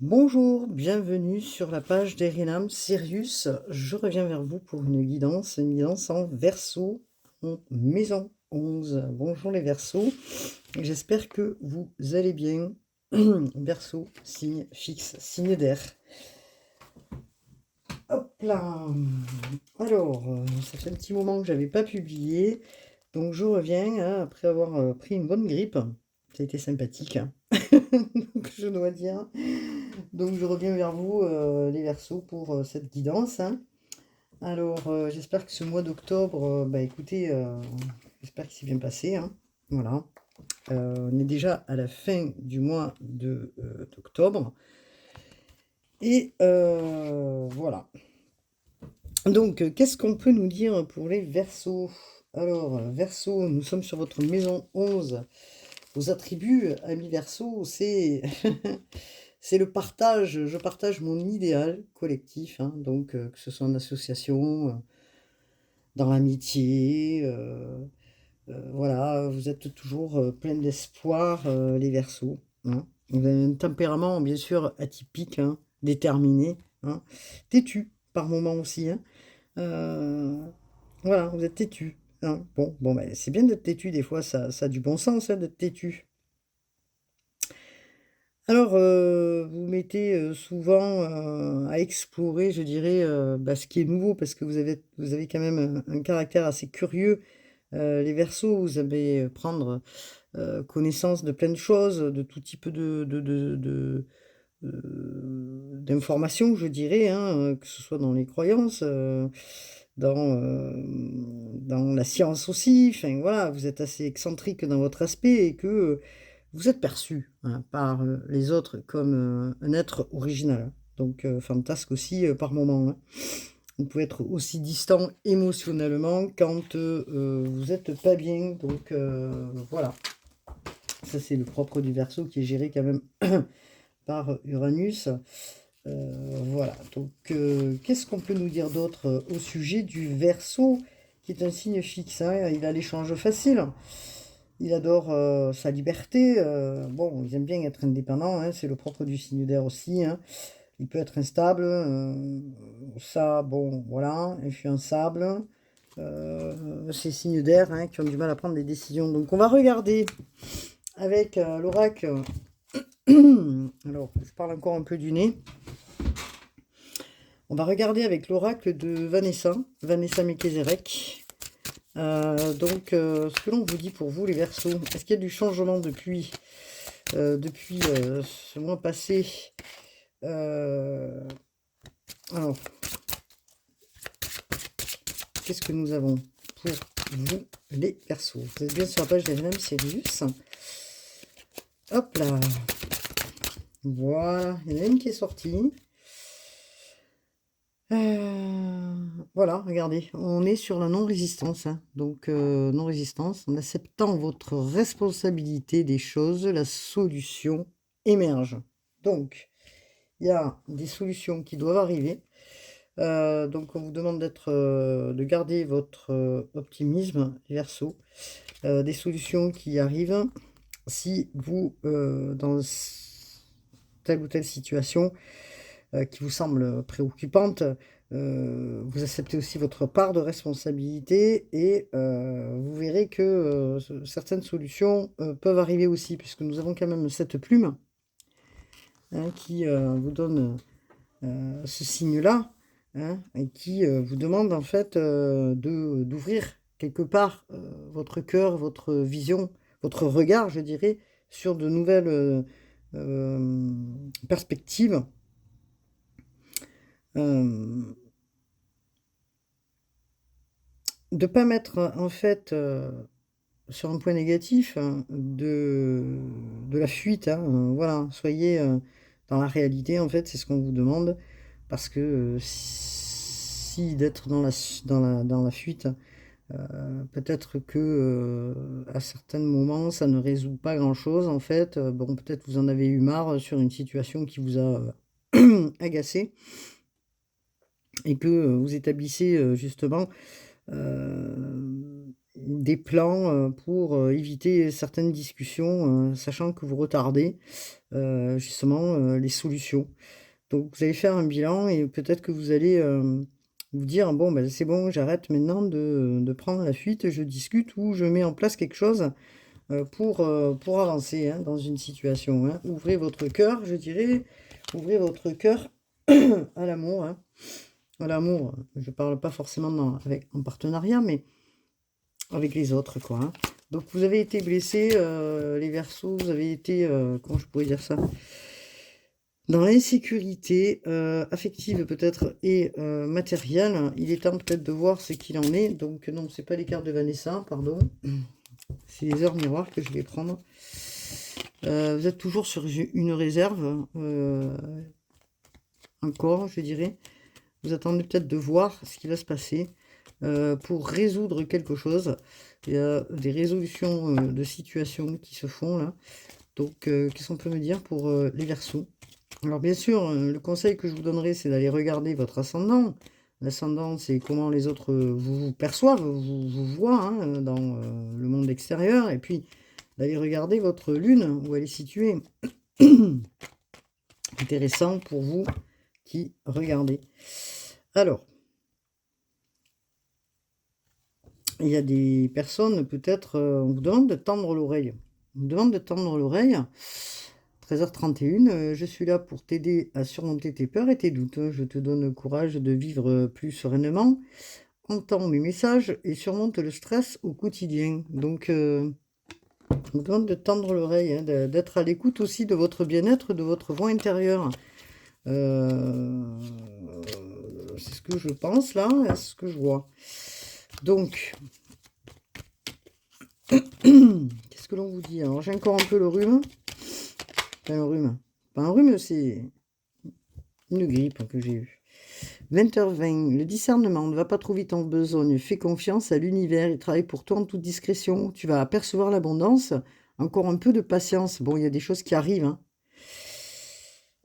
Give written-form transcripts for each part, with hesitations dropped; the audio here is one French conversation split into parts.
Bonjour, bienvenue sur la page d'Erinam Sirius. Je reviens vers vous pour une guidance en Verseau, en maison 11. Bonjour les Verseaux, j'espère que vous allez bien. Verseau, signe fixe, signe d'air. Hop là. Alors, ça fait un petit moment que j'avais pas publié, donc je reviens hein, après avoir pris une bonne grippe. Ça a été sympathique, hein. Donc, je dois dire. Donc je reviens vers vous, les Verseaux, pour cette guidance, hein. Alors, j'espère que ce mois d'octobre, bah écoutez, j'espère qu'il s'est bien passé, hein. Voilà. On est déjà à la fin du mois d'octobre. Et voilà. Donc, qu'est-ce qu'on peut nous dire pour les Verseaux? Alors, Verseau, nous sommes sur votre maison 11. Vos attributs, amis Verseau, c'est c'est le partage. Je partage mon idéal collectif, hein, donc que ce soit en association, dans l'amitié, voilà, vous êtes toujours plein d'espoir, les Verseaux, hein. Vous avez un tempérament, bien sûr, atypique, hein, déterminé, hein, têtu par moments aussi, hein. Euh, voilà, vous êtes têtu, hein. Bon, ben, c'est bien d'être têtu, des fois, ça a du bon sens, hein, d'être têtu. Alors, vous mettez, souvent, à explorer, je dirais, bah, ce qui est nouveau parce que vous avez quand même un caractère assez curieux, les Verseaux. Vous allez, prendre, connaissance de plein de choses, de tout type d'informations, je dirais, hein, que ce soit dans les croyances, dans la science aussi. Enfin, voilà, vous êtes assez excentrique dans votre aspect et que, vous êtes perçu, hein, par, les autres comme, un être original, donc fantasque aussi, par moments, hein. Vous pouvez être aussi distant émotionnellement quand, vous êtes pas bien, donc voilà. Ça, c'est le propre du Verseau qui est géré quand même par Uranus. Voilà, donc qu'est-ce qu'on peut nous dire d'autre au sujet du Verseau, qui est un signe fixe, hein. Il a l'échange facile. Il adore sa liberté. Bon, il aime bien être indépendant, hein, c'est le propre du signe d'air aussi, hein. Il peut être instable. Ça, bon, voilà, influençable. Ces signes d'air hein, qui ont du mal à prendre des décisions. Donc, on va regarder avec l'oracle. Alors, je parle encore un peu du nez. On va regarder avec l'oracle de Vanessa Mekezerek. Donc, ce que l'on vous dit pour vous, les Verseaux, est-ce qu'il y a du changement depuis ce mois passé? Alors, qu'est-ce que nous avons pour vous, les Verseaux? Vous êtes bien sur la page d'Erenam Sirius. Hop là. Voilà, il y en a une qui est sortie. Voilà, regardez, on est sur la non-résistance, hein. Donc, non-résistance, en acceptant votre responsabilité des choses, la solution émerge. Donc, il y a des solutions qui doivent arriver. Donc, on vous demande de garder votre optimisme, Verseau. Des solutions qui arrivent si vous, dans telle ou telle situation, qui vous semble préoccupante, vous acceptez aussi votre part de responsabilité et vous verrez que certaines solutions peuvent arriver aussi, puisque nous avons quand même cette plume hein, qui vous donne ce signe-là, hein, et qui vous demande en fait d'ouvrir quelque part votre cœur, votre vision, votre regard, je dirais, sur de nouvelles perspectives. De ne pas mettre en fait sur un point négatif hein, de la fuite, hein, voilà, soyez dans la réalité en fait, c'est ce qu'on vous demande, parce que si d'être dans la fuite, peut-être que à certains moments ça ne résout pas grand-chose en fait. Bon, peut-être vous en avez eu marre sur une situation qui vous a agacé et que vous établissez justement des plans pour éviter certaines discussions, sachant que vous retardez justement les solutions. Donc vous allez faire un bilan et peut-être que vous allez vous dire: «Bon, ben, c'est bon, j'arrête maintenant de prendre la fuite, je discute ou je mets en place quelque chose, pour avancer, hein, dans une situation, hein». Ouvrez votre cœur, je dirais, ouvrez votre cœur à l'amour, hein. À l'amour, je parle pas forcément en partenariat, mais avec les autres, quoi, hein. Donc vous avez été blessés, les Verseaux, vous avez été, comment je pourrais dire ça? Dans l'insécurité, affective peut-être et matérielle. Il est temps peut-être de voir ce qu'il en est. Donc non, c'est pas les cartes de Vanessa, pardon. C'est les heures miroirs que je vais prendre. Vous êtes toujours sur une réserve, encore, je dirais. Vous attendez peut-être de voir ce qui va se passer pour résoudre quelque chose. Il y a des résolutions de situations qui se font là. Donc, qu'est-ce qu'on peut me dire pour les Verseaux? Alors bien sûr, le conseil que je vous donnerai, c'est d'aller regarder votre ascendant. L'ascendant, c'est comment les autres vous perçoivent, vous voient, hein, dans le monde extérieur. Et puis, d'aller regarder votre lune, où elle est située. Intéressant pour vous qui regardez. Alors, il y a des personnes, peut-être, on vous demande de tendre l'oreille. On vous demande de tendre l'oreille. 13h31, je suis là pour t'aider à surmonter tes peurs et tes doutes. Je te donne le courage de vivre plus sereinement. Entends mes messages et surmonte le stress au quotidien. Donc, on vous demande de tendre l'oreille, hein, d'être à l'écoute aussi de votre bien-être, de votre voix intérieure. C'est ce que je pense là, c'est ce que je vois. Donc, qu'est-ce que l'on vous dit? Alors, j'ai encore un peu le rhume. Enfin, le rhume. Pas un rhume, c'est une grippe que j'ai eue. 20h20, le discernement ne va pas trop vite en besogne. Fais confiance à l'univers, il travaille pour toi en toute discrétion. Tu vas apercevoir l'abondance. Encore un peu de patience. Bon, il y a des choses qui arrivent, hein.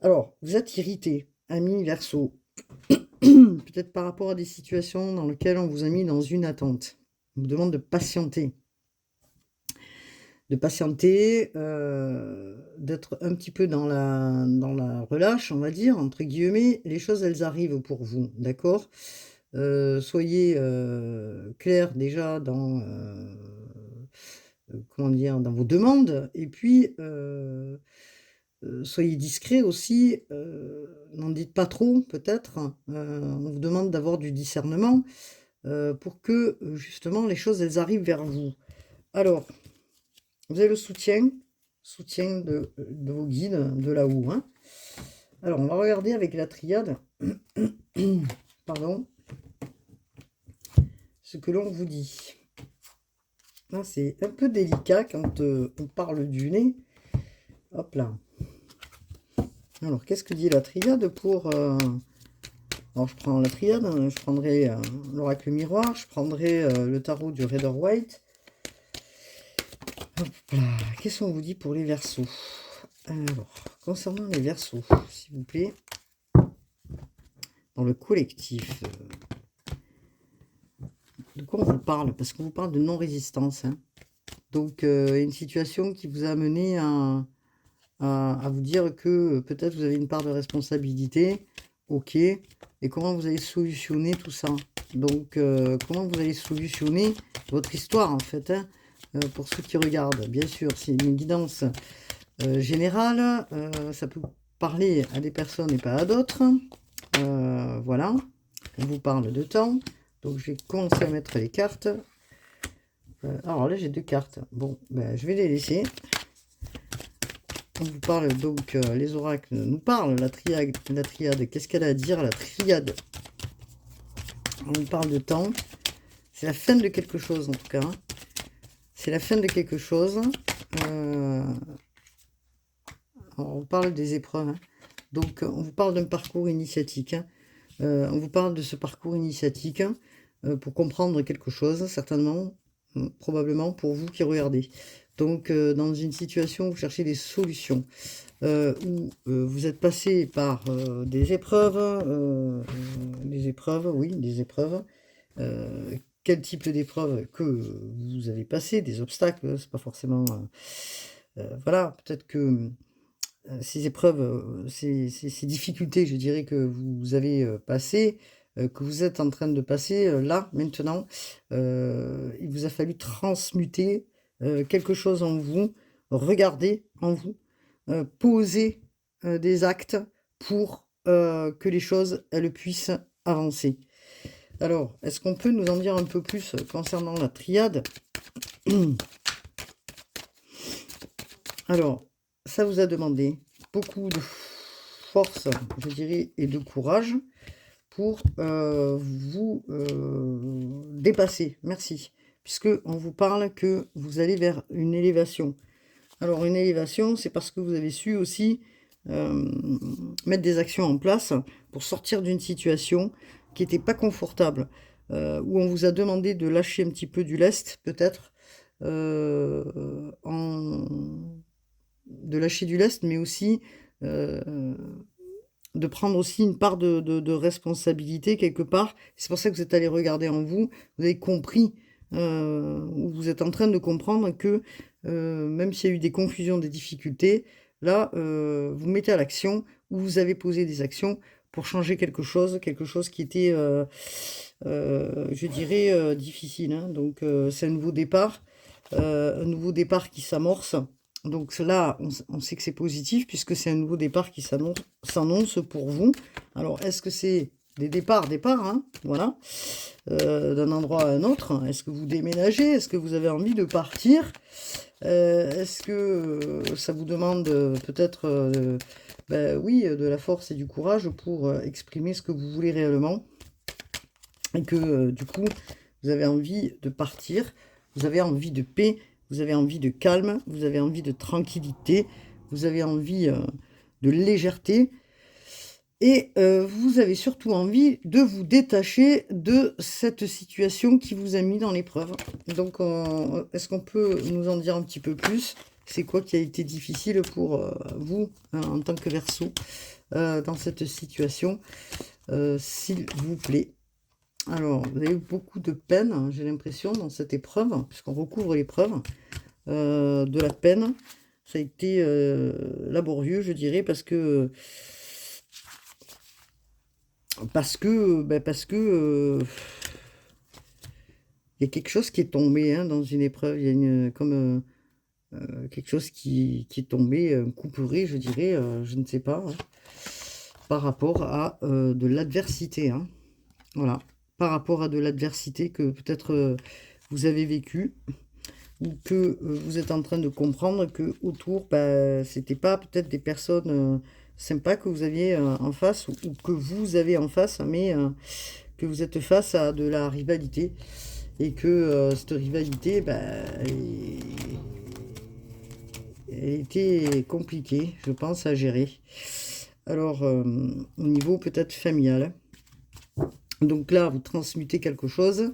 Alors, vous êtes irrité, ami Verseau. Peut-être par rapport à des situations dans lesquelles on vous a mis dans une attente. On vous demande de patienter. De patienter, d'être un petit peu dans la relâche, on va dire, entre guillemets. Les choses, elles arrivent pour vous, d'accord? Soyez clair déjà dans, comment dire? Dans vos demandes et puis, soyez discret aussi, n'en dites pas trop peut-être. On vous demande d'avoir du discernement, pour que, justement les choses, elles arrivent vers vous. Alors, vous avez le soutien de vos guides, de là-haut, hein. Alors, on va regarder avec la triade, pardon, ce que l'on vous dit. Là, c'est un peu délicat quand on parle du nez. Hop là. Alors, qu'est-ce que dit la triade pour... Alors, je prends la triade, hein, je prendrai l'oracle miroir, je prendrai le tarot du Rider-Waite. Hop là. Qu'est-ce qu'on vous dit pour les Verseaux? Alors, concernant les Verseaux, s'il vous plaît, dans le collectif, de quoi on vous parle? Parce qu'on vous parle de non-résistance, hein. Donc, une situation qui vous a amené à vous dire que peut-être vous avez une part de responsabilité. Ok. Et comment vous allez solutionner tout ça? Donc, comment vous allez solutionner votre histoire, en fait, hein, pour ceux qui regardent. Bien sûr, c'est une guidance générale. Ça peut parler à des personnes et pas à d'autres. Voilà. On vous parle de temps. Donc, je vais commencer à mettre les cartes. Alors là, j'ai deux cartes. Bon, ben, je vais les laisser. On vous parle donc, les oracles nous parlent, la triade, qu'est-ce qu'elle a à dire, la triade? On vous parle de temps. C'est la fin de quelque chose, en tout cas. C'est la fin de quelque chose. On vous parle des épreuves, hein. Donc, on vous parle d'un parcours initiatique, hein. On vous parle de ce parcours initiatique pour comprendre quelque chose, certainement, probablement pour vous qui regardez. Donc, dans une situation où vous cherchez des solutions, où vous êtes passé par des épreuves, oui, des épreuves quel type d'épreuve que vous avez passé, des obstacles, c'est pas forcément, voilà, peut-être que, ces épreuves, ces difficultés, je dirais, que vous avez, passées, que vous êtes en train de passer, là, maintenant, il vous a fallu transmuter, quelque chose en vous, regarder en vous, poser, des actes pour, que les choses, elles puissent avancer. Alors, est-ce qu'on peut nous en dire un peu plus, concernant la triade? Alors, ça vous a demandé beaucoup de force, je dirais, et de courage pour, vous, dépasser. Merci. Puisque on vous parle que vous allez vers une élévation. Alors une élévation, c'est parce que vous avez su aussi, mettre des actions en place pour sortir d'une situation qui était pas confortable, où on vous a demandé de lâcher un petit peu du lest peut-être, en de lâcher du lest, mais aussi, heu, de prendre aussi une part de responsabilité quelque part. C'est pour ça que vous êtes allés regarder en vous. Vous avez compris, ou vous êtes en train de comprendre que, même s'il y a eu des confusions, des difficultés, là, vous mettez à l'action ou vous avez posé des actions pour changer quelque chose qui était, je dirais, difficile, hein. Donc, c'est un nouveau départ qui s'amorce. Donc là, on sait que c'est positif puisque c'est un nouveau départ qui s'annonce pour vous. Alors, est-ce que c'est des départs, hein, voilà, d'un endroit à un autre? Est-ce que vous déménagez? Est-ce que vous avez envie de partir? Est-ce que ça vous demande peut-être, ben oui, de la force et du courage pour exprimer ce que vous voulez réellement? Et que du coup, vous avez envie de partir, vous avez envie de paix, vous avez envie de calme, vous avez envie de tranquillité, vous avez envie de légèreté et vous avez surtout envie de vous détacher de cette situation qui vous a mis dans l'épreuve. Donc, est-ce qu'on peut nous en dire un petit peu plus? C'est quoi qui a été difficile pour vous, hein, en tant que Verseau, dans cette situation, s'il vous plaît? Alors, vous avez eu beaucoup de peine, hein, j'ai l'impression, dans cette épreuve, puisqu'on recouvre l'épreuve, de la peine. Ça a été laborieux, je dirais, parce que il y a quelque chose qui est tombé, hein, dans une épreuve. Il y a comme quelque chose qui est tombé, un couperet, je dirais, je ne sais pas, hein, par rapport à de l'adversité, hein. Voilà, par rapport à de l'adversité que peut-être vous avez vécu ou que vous êtes en train de comprendre que autour, bah, c'était pas peut-être des personnes sympas que vous aviez en face ou que vous avez en face, mais que vous êtes face à de la rivalité et que cette rivalité, bah, elle était compliquée, je pense, à gérer. Alors, au niveau peut-être familial. Donc là, vous transmutez quelque chose,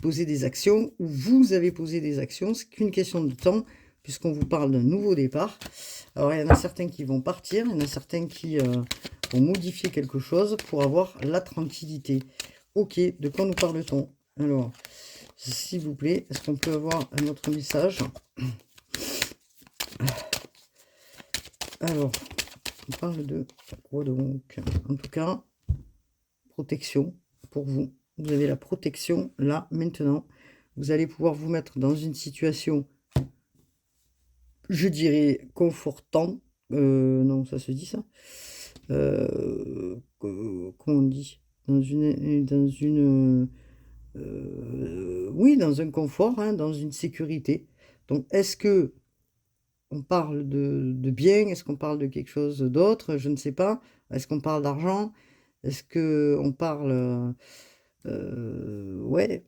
posez des actions, ou vous avez posé des actions, c'est qu'une question de temps, puisqu'on vous parle d'un nouveau départ. Alors, il y en a certains qui vont partir, il y en a certains qui vont modifier quelque chose pour avoir la tranquillité. Ok, de quoi nous parle-t-on? Alors, s'il vous plaît, est-ce qu'on peut avoir un autre message? Alors, on parle de quoi donc? En tout cas, protection pour vous. Vous avez la protection là, maintenant. Vous allez pouvoir vous mettre dans une situation, je dirais, confortante. Non, ça se dit ça. Comment on dit? Oui, dans un confort, hein, dans une sécurité. Donc, est-ce que on parle de bien? Est-ce qu'on parle de quelque chose d'autre? Je ne sais pas. Est-ce qu'on parle d'argent? Est-ce que on parle, ouais,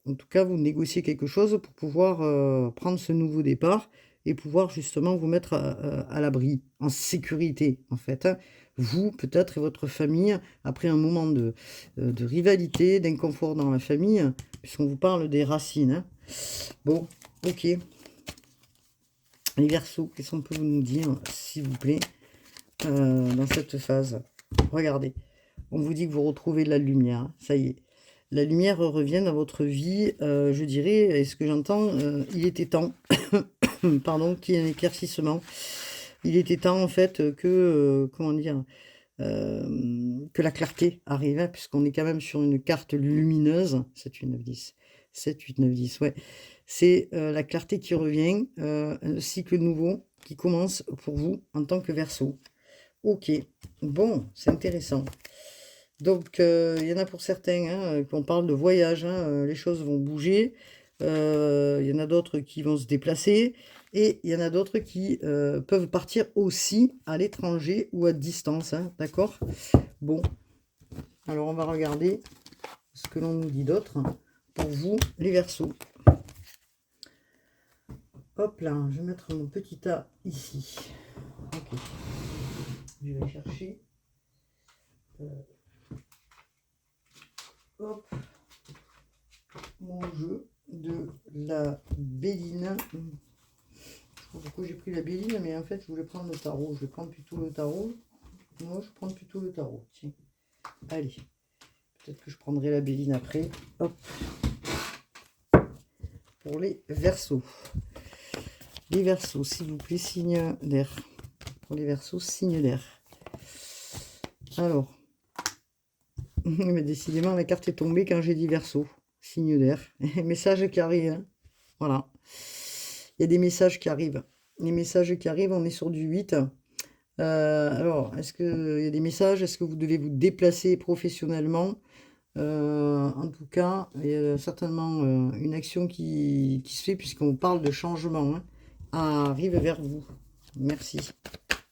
en tout cas, vous négociez quelque chose pour pouvoir, prendre ce nouveau départ et pouvoir justement vous mettre à l'abri, en sécurité, en fait, hein. Vous, peut-être, et votre famille, après un moment de rivalité, d'inconfort dans la famille, puisqu'on vous parle des racines, hein. Bon, OK. Les Verseaux, qu'est-ce qu'on peut nous dire, s'il vous plaît, dans cette phase? Regardez, on vous dit que vous retrouvez de la lumière, ça y est. la lumière revient dans votre vie, je dirais, et ce que j'entends, il était temps, pardon, qu'il y ait un éclaircissement. Il était temps, en fait, comment dire? Que la clarté arrive, hein, puisqu'on est quand même sur une carte lumineuse. 7, 8, 9, 10. 7, 8, 9, 10, ouais. C'est, la clarté qui revient, un cycle nouveau qui commence pour vous en tant que Verseau. OK. Bon, c'est intéressant. Donc, il y en a pour certains, hein, qu'on parle de voyage, hein, les choses vont bouger. Il y en a d'autres qui vont se déplacer et il y en a d'autres qui, peuvent partir aussi à l'étranger ou à distance, hein, d'accord? Bon, alors on va regarder ce que l'on nous dit d'autre pour vous, les Verseaux. Hop là, je vais mettre mon petit tas ici. OK. Je vais chercher. Hop. Mon jeu de la Béline. Je sais pas pourquoi j'ai pris la Béline, mais en fait, je voulais prendre le tarot. Je vais prendre plutôt le tarot. Non, je vais prendre plutôt le tarot. Tiens. Allez. Peut-être que je prendrai la Béline après. Hop. Pour les Verseaux. Les Verseaux, s'il vous plaît, signe d'air. Pour les Verseaux, signe d'air. Alors. Mais décidément, la carte est tombée quand j'ai dit Verseau. Signe d'air. Message qui arrive. Hein. Voilà. Il y a des messages qui arrivent. Les messages qui arrivent, on est sur du 8. Alors, est-ce qu'il y a des messages? Est-ce que vous devez vous déplacer professionnellement? En tout cas, il y a certainement une action qui se fait puisqu'on parle de changement. Hein, arrive vers vous. Merci.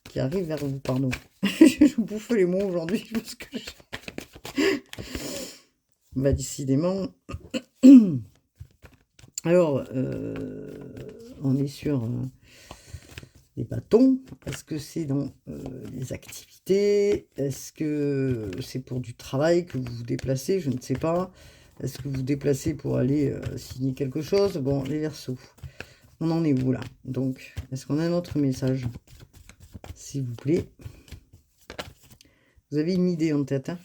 Qui arrive vers vous, pardon. Je bouffe les mots aujourd'hui. Parce que bah, décidément. Alors, on est sur les bâtons. Est-ce que c'est dans les activités? Est-ce que c'est pour du travail que vous vous déplacez? Je ne sais pas. Est-ce que vous vous déplacez pour aller signer quelque chose? Bon, les Verseaux, on en est où là? Donc, est-ce qu'on a un autre message? S'il vous plaît. Vous avez une idée en tête, hein?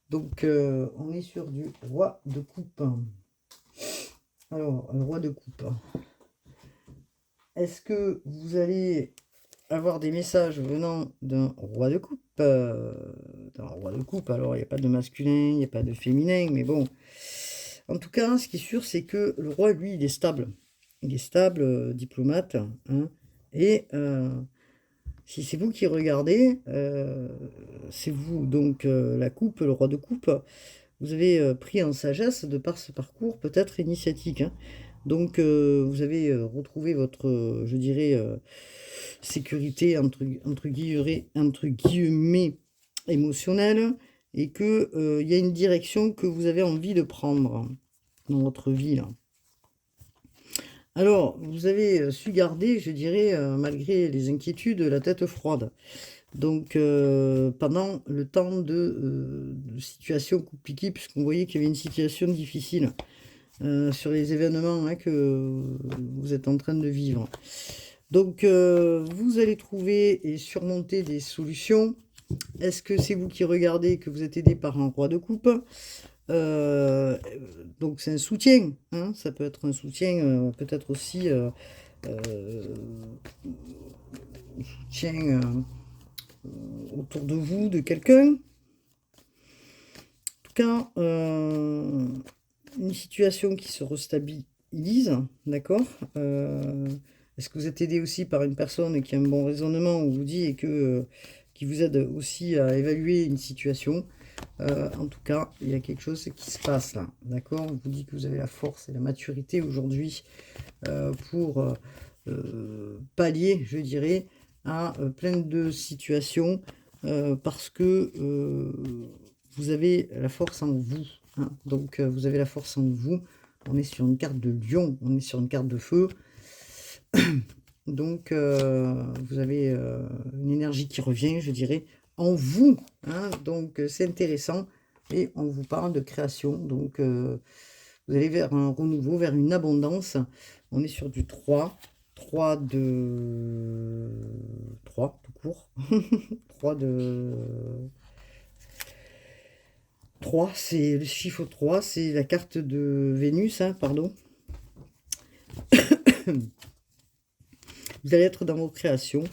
Donc, on est sur du roi de coupe. Alors, le roi de coupe. Est-ce que vous allez avoir des messages venant d'un roi de coupe? D'un roi de coupe, alors il n'y a pas de masculin, il n'y a pas de féminin, mais bon. En tout cas, ce qui est sûr, c'est que le roi, lui, il est stable. Il est stable, diplomate. Hein, et si c'est vous qui regardez, c'est vous, donc la coupe, le roi de coupe, vous avez pris en sagesse de par ce parcours peut-être initiatique. Hein. Donc vous avez retrouvé votre, je dirais, sécurité entre guillemets émotionnelle et que il y a une direction que vous avez envie de prendre dans votre vie là. Alors, vous avez su garder, je dirais, malgré les inquiétudes, la tête froide. Donc, pendant le temps de situation compliquée, puisqu'on voyait qu'il y avait une situation difficile sur les événements hein, que vous êtes en train de vivre. Donc, vous allez trouver et surmonter des solutions. Est-ce que c'est vous qui regardez que vous êtes aidé par un roi de coupe? Donc c'est un soutien, hein, ça peut être un soutien, peut-être aussi soutien autour de vous, de quelqu'un. En tout cas, une situation qui se restabilise, d'accord. Est-ce que vous êtes aidé aussi par une personne qui a un bon raisonnement, on vous dit, et qui vous aide aussi à évaluer une situation? En tout cas, il y a quelque chose qui se passe là, d'accord? On vous dit que vous avez la force et la maturité aujourd'hui pour pallier, je dirais, à plein de situations parce que vous avez la force en vous. Hein, donc, vous avez la force en vous. On est sur une carte de lion, on est sur une carte de feu. Donc, vous avez une énergie qui revient, je dirais, en vous. Hein, donc, c'est intéressant. Et on vous parle de création. Donc, vous allez vers un renouveau, vers une abondance. On est sur du 3. 3 de... 3, tout court. 3 de... 3, c'est le chiffre 3, c'est la carte de Vénus, hein, pardon. Vous allez être dans vos créations,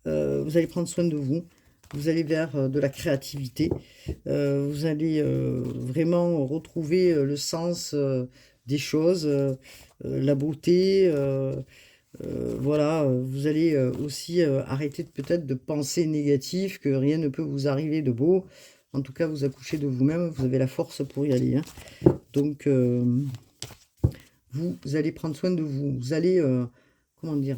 vous allez prendre soin de vous, vous allez vers de la créativité, vous allez vraiment retrouver le sens des choses, la beauté, voilà, vous allez aussi arrêter peut-être de penser négatif, que rien ne peut vous arriver de beau. En tout cas, vous accouchez de vous-même, vous avez la force pour y aller, hein. Donc, vous allez prendre soin de vous. Vous allez, comment dire,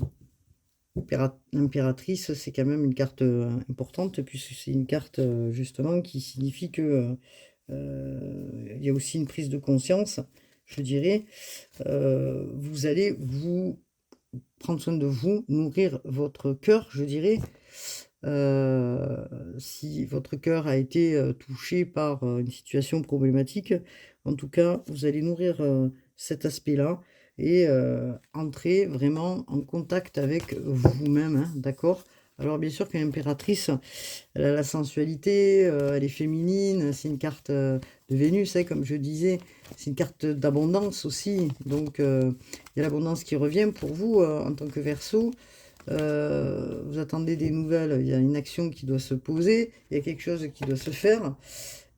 l'impératrice, c'est quand même une carte importante, puisque c'est une carte justement qui signifie que il y a aussi une prise de conscience, je dirais. Vous allez vous prendre soin de vous, nourrir votre cœur, je dirais. Si votre cœur a été touché par une situation problématique, en tout cas, vous allez nourrir cet aspect-là et entrer vraiment en contact avec vous-même, hein, d'accord? Alors bien sûr qu'une impératrice, elle a la sensualité, elle est féminine, c'est une carte de Vénus, hein, comme je disais, c'est une carte d'abondance aussi, donc il y a l'abondance qui revient pour vous en tant que Verseau. Vous attendez des nouvelles, il y a une action qui doit se poser, il y a quelque chose qui doit se faire,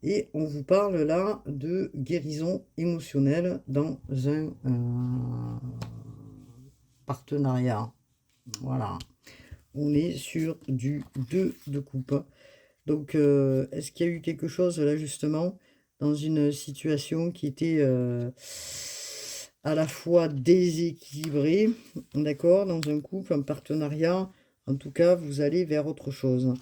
et on vous parle là de guérison émotionnelle dans un partenariat. Voilà, on est sur du 2 de coupe. Donc, est-ce qu'il y a eu quelque chose là justement dans une situation qui était à la fois déséquilibrée, d'accord, dans un couple, un partenariat, en tout cas, vous allez vers autre chose.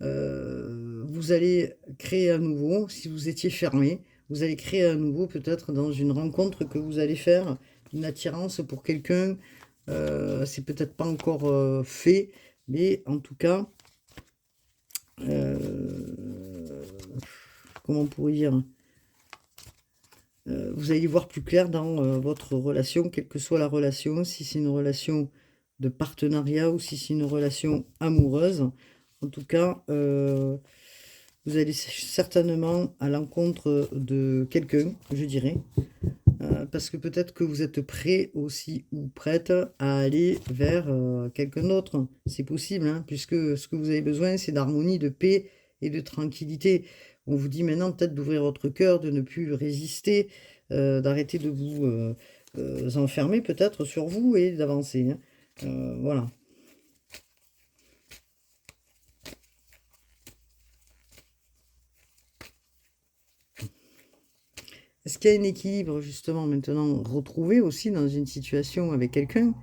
Vous allez créer à nouveau, si vous étiez fermé, vous allez créer à nouveau peut-être dans une rencontre que vous allez faire, une attirance pour quelqu'un. C'est peut-être pas encore fait, mais en tout cas, comment on pourrait dire, vous allez y voir plus clair dans votre relation, quelle que soit la relation, si c'est une relation de partenariat ou si c'est une relation amoureuse. En tout cas, vous allez certainement à l'encontre de quelqu'un, je dirais, parce que peut-être que vous êtes prêt aussi ou prête à aller vers quelqu'un d'autre. C'est possible, hein, puisque ce que vous avez besoin, c'est d'harmonie, de paix et de tranquillité. On vous dit maintenant peut-être d'ouvrir votre cœur, de ne plus résister, d'arrêter de vous enfermer peut-être sur vous et d'avancer, hein. Voilà. Est-ce qu'il y a un équilibre justement maintenant retrouvé aussi dans une situation avec quelqu'un,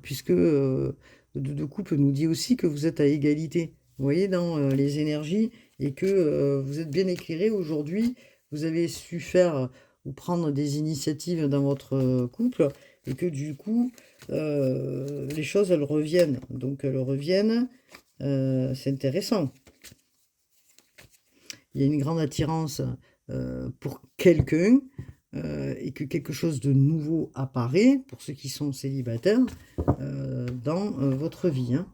puisque de couple nous dit aussi que vous êtes à égalité, vous voyez, dans les énergies, et que vous êtes bien éclairé aujourd'hui, vous avez su faire ou prendre des initiatives dans votre couple, et que du coup, les choses, elles reviennent. Donc elles reviennent, c'est intéressant. Il y a une grande attirance pour quelqu'un et que quelque chose de nouveau apparaît pour ceux qui sont célibataires dans votre vie, hein.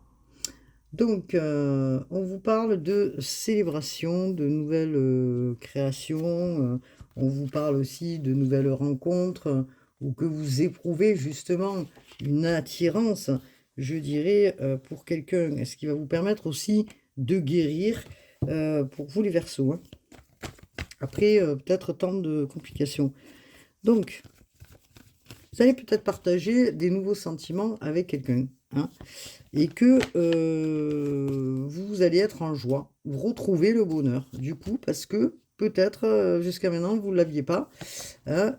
Donc, on vous parle de célébration, de nouvelles créations, on vous parle aussi de nouvelles rencontres ou que vous éprouvez justement une attirance, je dirais, pour quelqu'un, ce qui va vous permettre aussi de guérir pour vous les Verseaux, hein. Après, peut-être tant de complications. Donc, vous allez peut-être partager des nouveaux sentiments avec quelqu'un, hein, et que vous allez être en joie, vous retrouvez le bonheur, du coup, parce que peut-être jusqu'à maintenant, vous ne l'aviez pas, hein,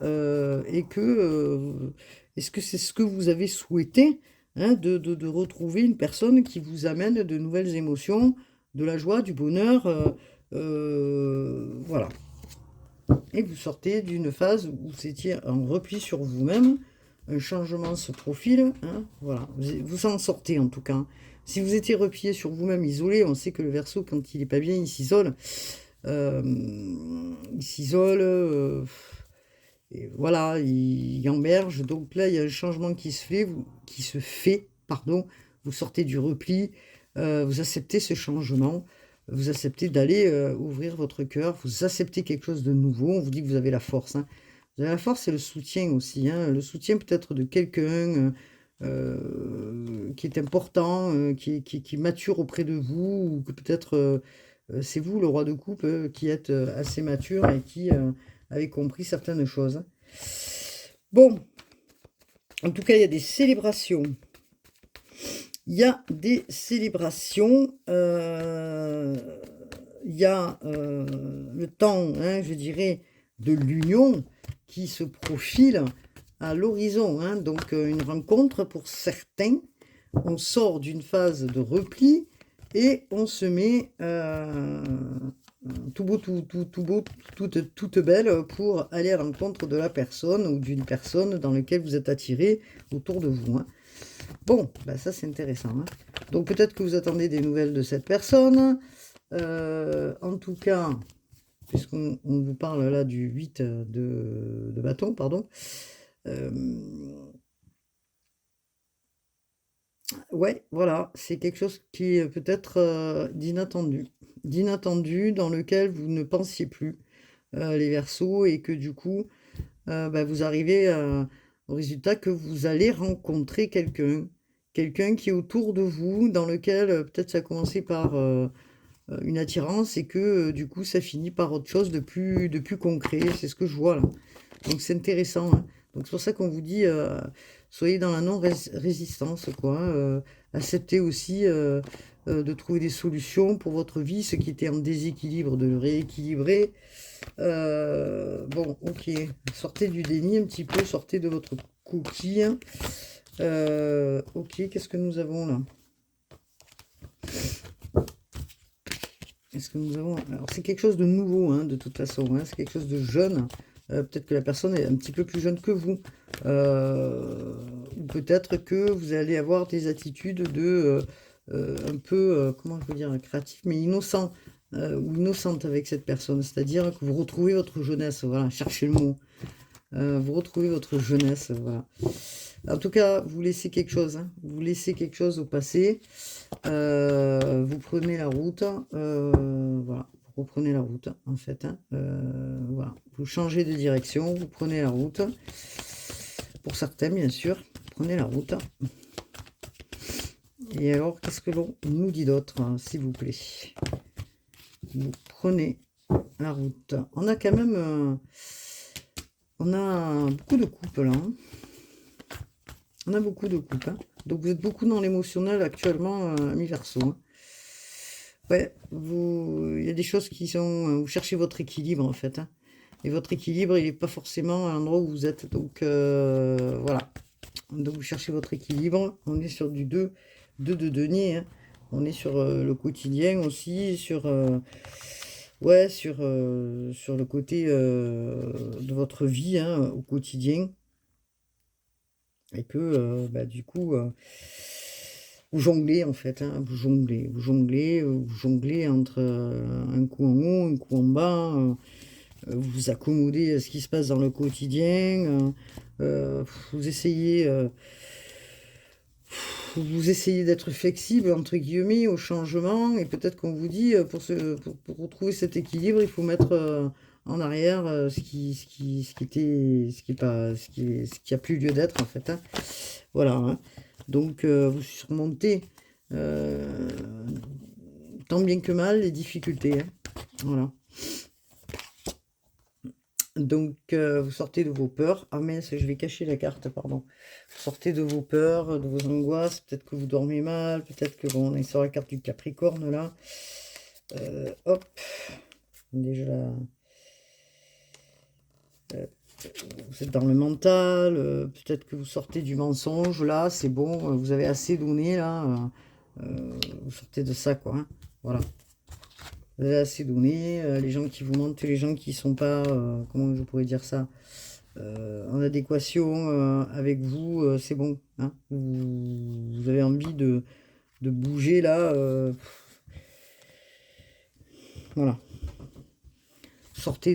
et que est-ce que c'est ce que vous avez souhaité, hein, de retrouver une personne qui vous amène de nouvelles émotions, de la joie, du bonheur, voilà. Et vous sortez d'une phase où vous étiez en repli sur vous-même, un changement se profile, hein, voilà, vous en sortez en tout cas. Si vous étiez replié sur vous-même, isolé, on sait que le Verseau, quand il n'est pas bien, il s'isole. Il s'isole, et voilà, il gamberge. Donc là, il y a un changement qui se fait, pardon. Vous sortez du repli, vous acceptez ce changement. vous acceptez d'aller ouvrir votre cœur, vous acceptez quelque chose de nouveau, on vous dit que vous avez la force, hein. Vous avez la force et le soutien aussi, hein, le soutien peut-être de quelqu'un qui est important, qui mature auprès de vous, ou que peut-être c'est vous, le roi de coupe, qui êtes assez mature et qui avez compris certaines choses. Bon, en tout cas, il y a des célébrations. Il y a des célébrations, il y a le temps, hein, je dirais, de l'union qui se profile à l'horizon, hein. Donc une rencontre pour certains, on sort d'une phase de repli et on se met tout beau, tout beau, toute belle pour aller à l'encontre de la personne ou d'une personne dans laquelle vous êtes attiré autour de vous, hein. Bon, bah ça c'est intéressant, hein. Donc peut-être que vous attendez des nouvelles de cette personne. En tout cas, puisqu'on vous parle là du 8 de bâton, pardon. Ouais, voilà, c'est quelque chose qui est peut-être d'inattendu. D'inattendu, dans lequel vous ne pensiez plus, les Verseaux, et que du coup, bah, vous arrivez au résultat que vous allez rencontrer quelqu'un. Quelqu'un qui est autour de vous, dans lequel peut-être ça a commencé par une attirance, et que du coup ça finit par autre chose de plus concret. C'est ce que je vois là. Donc c'est intéressant, hein. Donc c'est pour ça qu'on vous dit, soyez dans la non-résistance, quoi. Acceptez aussi de trouver des solutions pour votre vie, ce qui était en déséquilibre, de le rééquilibrer. Bon, ok, sortez du déni un petit peu, sortez de votre coquille. Ok, qu'est-ce que nous avons là? Est-ce que nous avons... Alors c'est quelque chose de nouveau, hein, de toute façon, hein, c'est quelque chose de jeune. Peut-être que la personne est un petit peu plus jeune que vous. Ou peut-être que vous allez avoir des attitudes de un peu, comment je veux dire, créatif, mais innocent, ou innocente avec cette personne. C'est-à-dire que vous retrouvez votre jeunesse, voilà, cherchez le mot. Vous retrouvez votre jeunesse, voilà. En tout cas, vous laissez quelque chose, hein, vous laissez quelque chose au passé. Vous prenez la route, voilà, vous reprenez la route, en fait, hein, voilà. Vous changez de direction, vous prenez la route. Pour certains, bien sûr, prenez la route. Et alors, qu'est-ce que l'on nous dit d'autre, hein, s'il vous plaît? Vous prenez la route. On a quand même... on a beaucoup de couples, là, hein. On a beaucoup de couples, hein. Donc vous êtes beaucoup dans l'émotionnel actuellement, ami Verseau, hein. Ouais, il y a des choses qui sont... Vous cherchez votre équilibre, en fait, hein. Et votre équilibre, il n'est pas forcément à l'endroit où vous êtes. Donc, voilà. Donc, vous cherchez votre équilibre. On est sur du 2 de denier, hein. On est sur le quotidien aussi, sur... ouais, sur le côté de votre vie, hein, au quotidien. Et que, bah, du coup... vous jonglez en fait, hein, vous jonglez entre un coup en haut, un coup en bas, vous vous accommodez à ce qui se passe dans le quotidien, vous essayez, d'être flexible entre guillemets au changement, et peut-être qu'on vous dit pour retrouver cet équilibre, il faut mettre en arrière ce qui a plus lieu d'être en fait, hein. Voilà, hein. Donc vous surmontez tant bien que mal les difficultés, hein. Voilà. Donc vous sortez de vos peurs. Ah mince, je vais cacher la carte, pardon. Vous sortez de vos peurs, de vos angoisses. Peut-être que vous dormez mal, peut-être que bon, on est sur la carte du Capricorne là. Hop, déjà là. Vous êtes dans le mental, peut-être que vous sortez du mensonge, là, c'est bon, vous avez assez donné, là, vous sortez de ça, quoi, hein. Voilà. Vous avez assez donné, les gens qui vous mentent, les gens qui sont pas, comment je pourrais dire ça, en adéquation avec vous, c'est bon, hein. Vous avez envie de bouger, là, voilà. Sortez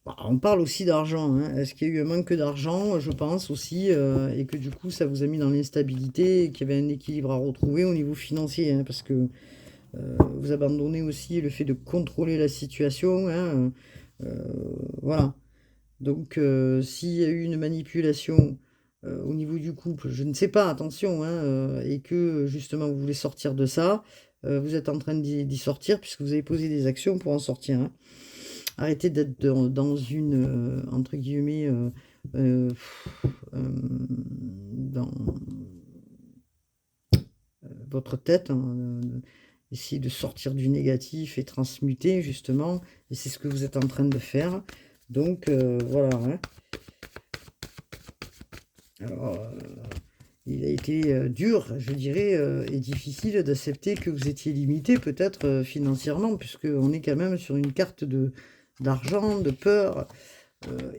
Bah, on parle aussi d'argent, hein. Est-ce qu'il y a eu un manque d'argent? Je pense aussi, et que du coup, ça vous a mis dans l'instabilité et qu'il y avait un équilibre à retrouver au niveau financier, hein, parce que vous abandonnez aussi le fait de contrôler la situation, hein, voilà. Donc, s'il y a eu une manipulation au niveau du couple, je ne sais pas, attention, hein, et que justement vous voulez sortir de ça, vous êtes en train d'y sortir puisque vous avez posé des actions pour en sortir, hein. Arrêtez d'être dans une, entre guillemets, dans votre tête, hein, essayez de sortir du négatif et transmuter justement, et c'est ce que vous êtes en train de faire. Donc, voilà, hein. Alors, il a été dur, je dirais, et difficile d'accepter que vous étiez limité peut-être financièrement, puisqu'on est quand même sur une carte d'argent, de peur,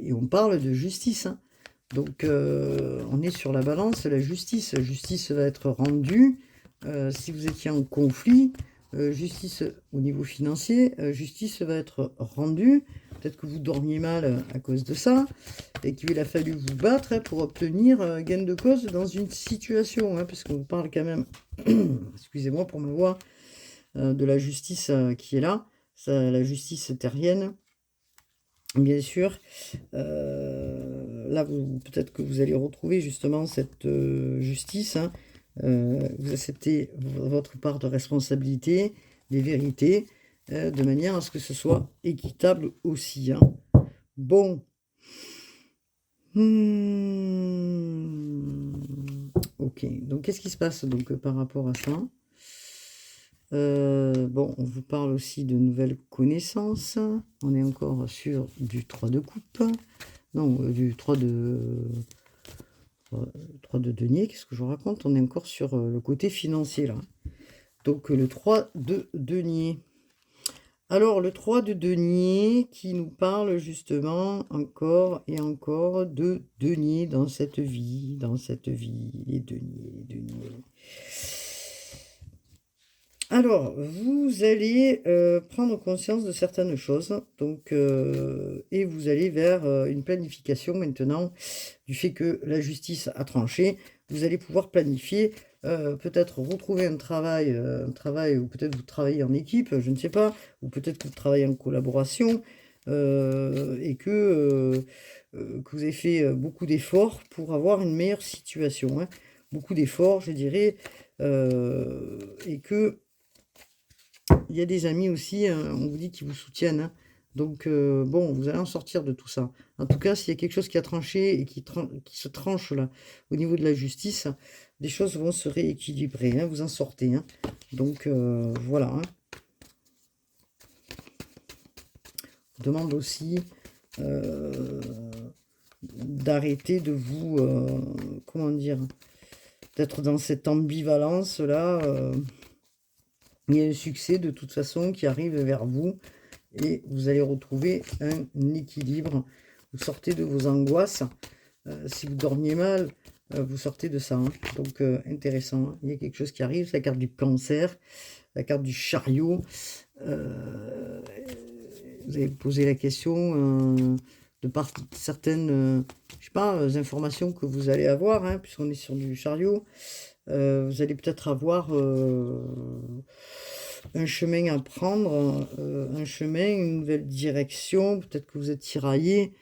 et on parle de justice, hein. Donc, on est sur la balance, la justice. Justice va être rendue si vous étiez en conflit. Justice au niveau financier, justice va être rendue. Peut-être que vous dormiez mal à cause de ça et qu'il a fallu vous battre, hein, pour obtenir gain de cause dans une situation, hein, parce qu'on parle quand même, excusez-moi pour ma voix, de la justice qui est là, ça, la justice terrienne, bien sûr. Là, peut-être que vous allez retrouver justement cette justice, hein. Vous acceptez votre part de responsabilité, des vérités, de manière à ce que ce soit équitable aussi, hein. Bon. Ok, donc qu'est-ce qui se passe donc par rapport à ça? Bon, on vous parle aussi de nouvelles connaissances. On est encore sur du 3 de coupe. Non, du 3 de denier. Qu'est-ce que je vous raconte? On est encore sur le côté financier, là. Donc, le 3 de denier. Alors, le 3 de denier qui nous parle justement encore et encore de denier dans cette vie, les deniers. Alors, vous allez prendre conscience de certaines choses, donc, et vous allez vers une planification maintenant du fait que la justice a tranché. Vous allez pouvoir planifier, peut-être retrouver un travail où peut-être vous travaillez en équipe, je ne sais pas, ou peut-être que vous travaillez en collaboration, et que vous avez fait beaucoup d'efforts pour avoir une meilleure situation, hein. Beaucoup d'efforts, je dirais, et que il y a des amis aussi, on vous dit, qui vous soutiennent, hein. Donc, bon, vous allez en sortir de tout ça. En tout cas, s'il y a quelque chose qui a tranché et qui se tranche là, au niveau de la justice, les choses vont se rééquilibrer, hein, vous en sortez, hein. Donc, voilà, hein. On demande aussi d'arrêter de vous, comment dire, d'être dans cette ambivalence-là. Il y a un succès de toute façon qui arrive vers vous et vous allez retrouver un équilibre. Vous sortez de vos angoisses. Si vous dormiez mal, vous sortez de ça, hein. Donc, intéressant, hein. Il y a quelque chose qui arrive. C'est la carte du cancer, la carte du chariot. Vous avez posé la question de par certaines, je sais pas, informations que vous allez avoir, hein, puisqu'on est sur du chariot. Vous allez peut-être avoir un chemin à prendre, un chemin, une nouvelle direction. Peut-être que vous êtes tiraillé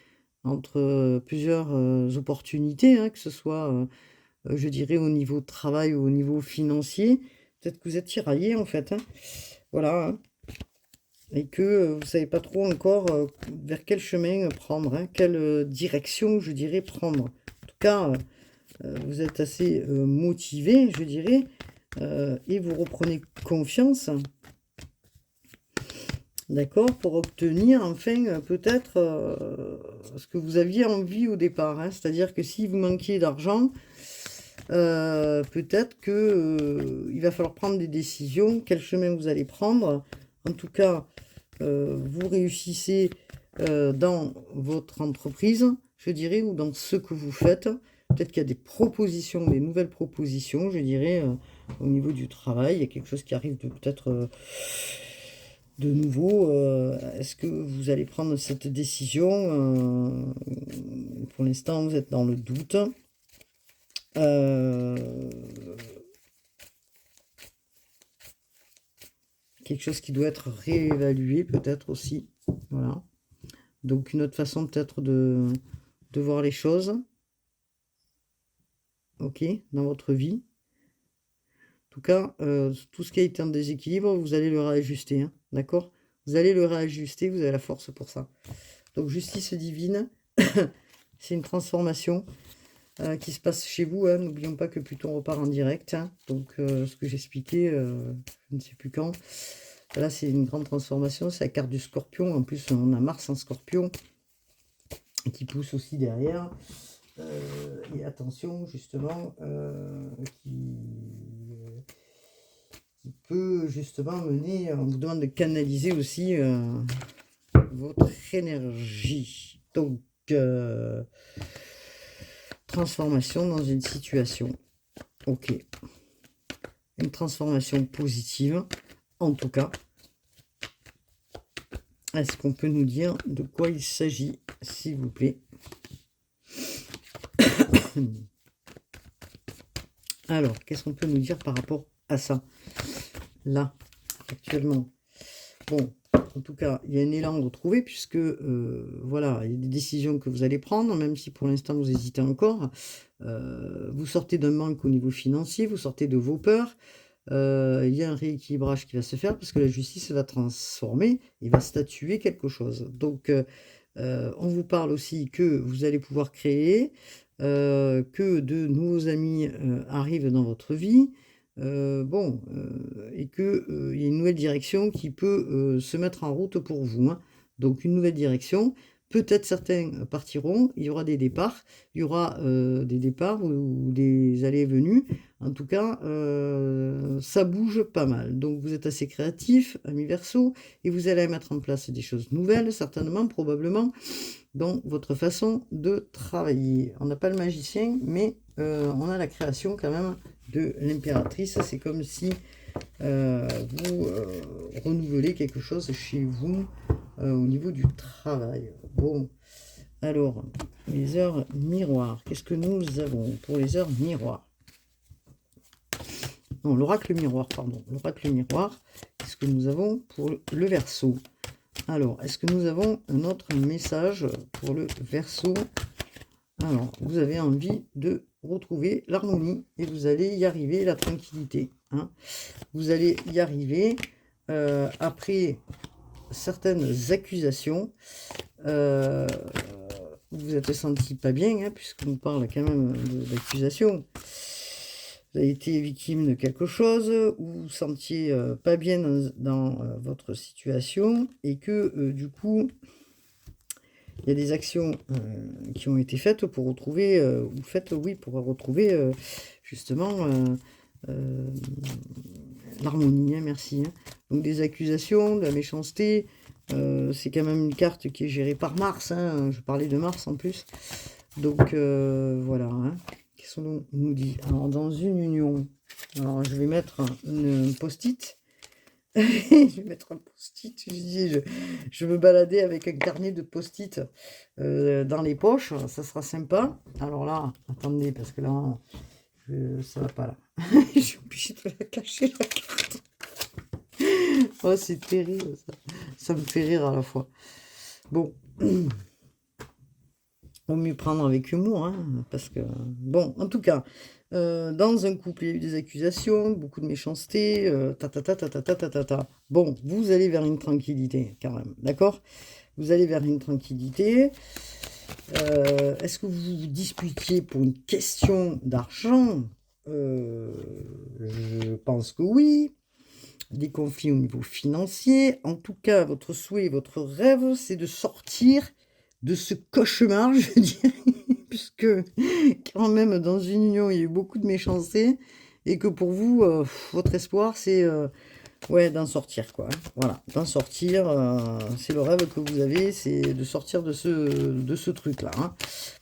entre plusieurs opportunités, hein, que ce soit, je dirais, au niveau de travail ou au niveau financier. Peut-être que vous êtes tiraillé, en fait, hein. Voilà, hein. Et que vous ne savez pas trop encore vers quel chemin prendre, hein, quelle direction, je dirais, prendre. En tout cas, vous êtes assez motivé, je dirais, et vous reprenez confiance, d'accord, pour obtenir enfin peut-être ce que vous aviez envie au départ, hein. C'est-à-dire que si vous manquiez d'argent, peut-être que il va falloir prendre des décisions, quel chemin vous allez prendre. En tout cas, vous réussissez dans votre entreprise, je dirais, ou dans ce que vous faites. Peut-être qu'il y a des propositions, des nouvelles propositions, je dirais, au niveau du travail. Il y a quelque chose qui arrive de peut-être de nouveau, est-ce que vous allez prendre cette décision? Pour l'instant, vous êtes dans le doute. Quelque chose qui doit être réévalué peut-être aussi. Voilà. Donc une autre façon peut-être de voir les choses. Ok, dans votre vie. En tout cas, tout ce qui a été en déséquilibre, vous allez le réajuster. Hein, d'accord? Vous allez le réajuster, vous avez la force pour ça. Donc justice divine, c'est une transformation qui se passe chez vous. Hein. N'oublions pas que Pluton repart en direct. Hein. Donc ce que j'expliquais, je ne sais plus quand. Là, c'est une grande transformation. C'est la carte du Scorpion. En plus, on a Mars en Scorpion qui pousse aussi derrière. Et attention, justement, qui peut justement mener, on vous demande de canaliser aussi votre énergie. Donc, transformation dans une situation. Ok. Une transformation positive, en tout cas. Est-ce qu'on peut nous dire de quoi il s'agit, s'il vous plaît? Alors, qu'est-ce qu'on peut nous dire par rapport à ça? Là, actuellement. Bon, en tout cas, il y a un élan retrouvé puisque, voilà, il y a des décisions que vous allez prendre, même si pour l'instant vous hésitez encore. Vous sortez d'un manque au niveau financier, vous sortez de vos peurs. Il y a un rééquilibrage qui va se faire parce que la justice va transformer et va statuer quelque chose. Donc, on vous parle aussi que vous allez pouvoir créer, que de nouveaux amis arrivent dans votre vie, et que il y a une nouvelle direction qui peut se mettre en route pour vous. Hein. Donc, une nouvelle direction. Peut-être certains partiront, il y aura des départs, il y aura des départs ou des allées et venues. En tout cas, ça bouge pas mal. Donc, vous êtes assez créatif, ami Verseau, et vous allez mettre en place des choses nouvelles, certainement, probablement, dans votre façon de travailler. On n'a pas le magicien, mais on a la création quand même de l'impératrice. C'est comme si vous renouvelez quelque chose chez vous au niveau du travail. Bon, alors, les heures miroirs. Qu'est-ce que nous avons pour les heures miroirs? Non, l'oracle miroir, pardon. L'oracle miroir. Qu'est-ce que nous avons pour le Verseau? Alors, est-ce que nous avons un autre message pour le Verseau? Alors, vous avez envie de retrouver l'harmonie et vous allez y arriver, la tranquillité. Hein. Vous allez y arriver après certaines accusations. Vous êtes senti pas bien, hein, puisqu'on nous parle quand même d'accusations. Vous avez été victime de quelque chose, ou vous vous sentiez pas bien dans votre situation, et que du coup, il y a des actions qui ont été faites pour retrouver, ou faites, oui, pour retrouver justement l'harmonie, hein, merci. Hein. Donc des accusations, de la méchanceté, c'est quand même une carte qui est gérée par Mars, hein, je parlais de Mars en plus. Donc voilà, hein. Qu'est-ce qu'on nous dit? Alors dans une union, alors je vais mettre un post-it. Je vais mettre un post-it, je me balader avec un carnet de post-it dans les poches, ça sera sympa. Alors là, attendez, parce que là, ça va pas là. Je suis obligée de la cacher, la carte. Oh, c'est terrible, ça me fait rire à la fois. Bon, vaut mieux prendre avec humour, hein, parce que, bon, en tout cas, dans un couple, il y a eu des accusations, beaucoup de méchanceté, Bon, vous allez vers une tranquillité, quand même, d'accord? Vous allez vers une tranquillité. Est-ce que vous vous disputiez pour une question d'argent? Je pense que oui. Des conflits au niveau financier. En tout cas, votre souhait, votre rêve, c'est de sortir de ce cauchemar, je dirais, puisque quand même dans une union, il y a eu beaucoup de méchanceté, et que pour vous, votre espoir, c'est ouais, d'en sortir, quoi. Hein. Voilà, d'en sortir, c'est le rêve que vous avez, c'est de sortir de ce truc-là. Hein.